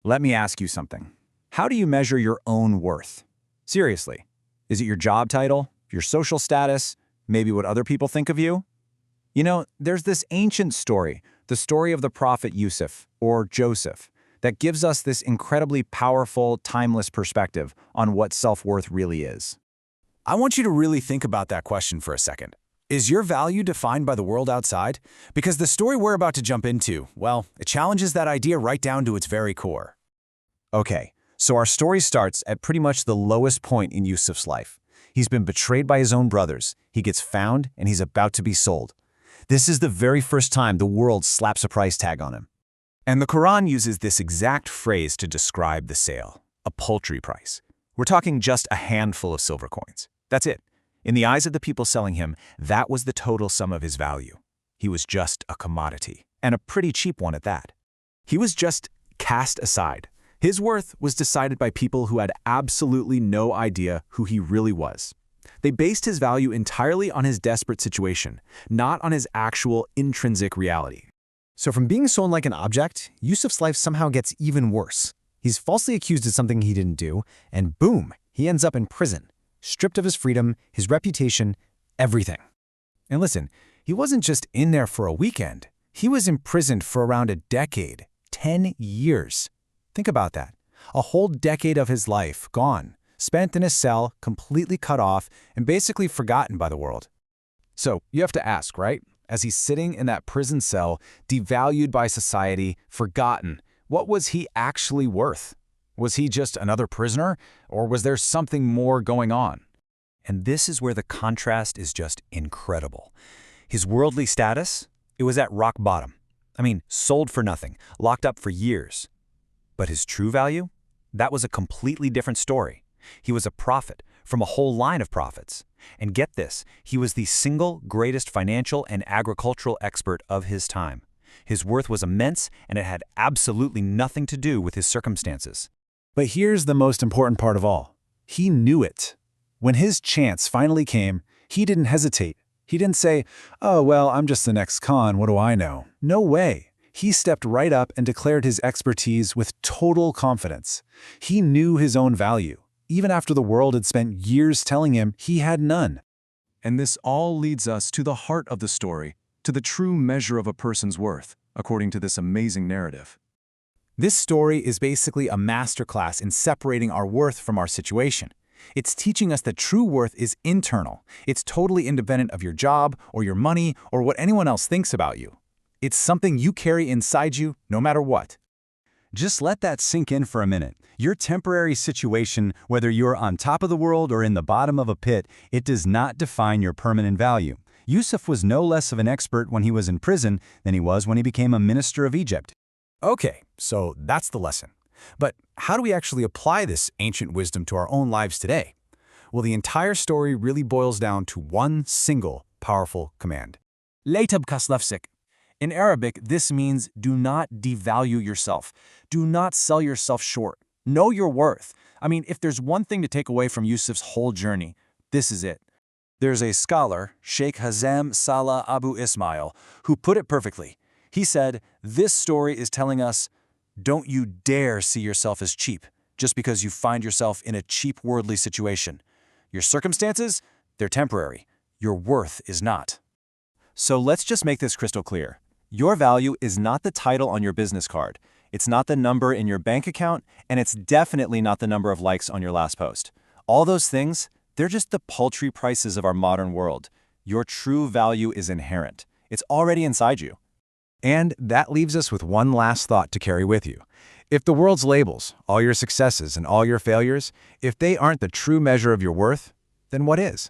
Let me ask you something. How do you measure your own worth? Seriously, is it your job title, your social status, maybe what other people think of you? There's this ancient story, the story of the prophet Yusuf, or Joseph, that gives us this incredibly powerful, timeless perspective on what self-worth really is. I want you to really think about that question for a second. Is your value defined by the world outside? Because the story we're about to jump into, well, it challenges that idea right down to its very core. Okay, so our story starts at pretty much the lowest point in Yusuf's life. He's been betrayed by his own brothers, he gets found, and he's about to be sold. This is the very first time the world slaps a price tag on him. And the Quran uses this exact phrase to describe the sale, a paltry price. We're talking just a handful of silver coins. That's it. In the eyes of the people selling him, that was the total sum of his value. He was just a commodity, and a pretty cheap one at that. He was just cast aside. His worth was decided by people who had absolutely no idea who he really was. They based his value entirely on his desperate situation, not on his actual intrinsic reality. So from being sold like an object, Yusuf's life somehow gets even worse. He's falsely accused of something he didn't do, and boom, he ends up in prison, stripped of his freedom, his reputation, everything. And listen, he wasn't just in there for a weekend. He was imprisoned for around a decade, 10 years. Think about that. A whole decade of his life gone, spent in a cell, completely cut off, and basically forgotten by the world. So you have to ask, right? As he's sitting in that prison cell, devalued by society, forgotten, what was he actually worth? Was he just another prisoner, or was there something more going on? And this is where the contrast is just incredible. His worldly status, it was at rock bottom. Sold for nothing, locked up for years. But his true value? That was a completely different story. He was a prophet from a whole line of prophets. And get this, he was the single greatest financial and agricultural expert of his time. His worth was immense, and it had absolutely nothing to do with his circumstances. But here's the most important part of all. He knew it. When his chance finally came, he didn't hesitate. He didn't say, "Oh, well, I'm just the next Khan, what do I know?" No way. He stepped right up and declared his expertise with total confidence. He knew his own value, even after the world had spent years telling him he had none. And this all leads us to the heart of the story, to the true measure of a person's worth, according to this amazing narrative. This story is basically a masterclass in separating our worth from our situation. It's teaching us that true worth is internal. It's totally independent of your job or your money or what anyone else thinks about you. It's something you carry inside you no matter what. Just let that sink in for a minute. Your temporary situation, whether you're on top of the world or in the bottom of a pit, it does not define your permanent value. Yusuf was no less of an expert when he was in prison than he was when he became a minister of Egypt. Okay, so that's the lesson. But how do we actually apply this ancient wisdom to our own lives today? Well, the entire story really boils down to one single powerful command. لا تبخس نفسك. In Arabic, this means do not devalue yourself. Do not sell yourself short. Know your worth. If there's one thing to take away from Yusuf's whole journey, this is it. There's a scholar, Sheikh Hazem Salah Abu Ismail, who put it perfectly. He said, this story is telling us, don't you dare see yourself as cheap, just because you find yourself in a cheap worldly situation. Your circumstances, they're temporary. Your worth is not. So let's just make this crystal clear. Your value is not the title on your business card. It's not the number in your bank account, and it's definitely not the number of likes on your last post. All those things, they're just the paltry prices of our modern world. Your true value is inherent. It's already inside you. And that leaves us with one last thought to carry with you. If the world's labels, all your successes and all your failures, if they aren't the true measure of your worth, then what is?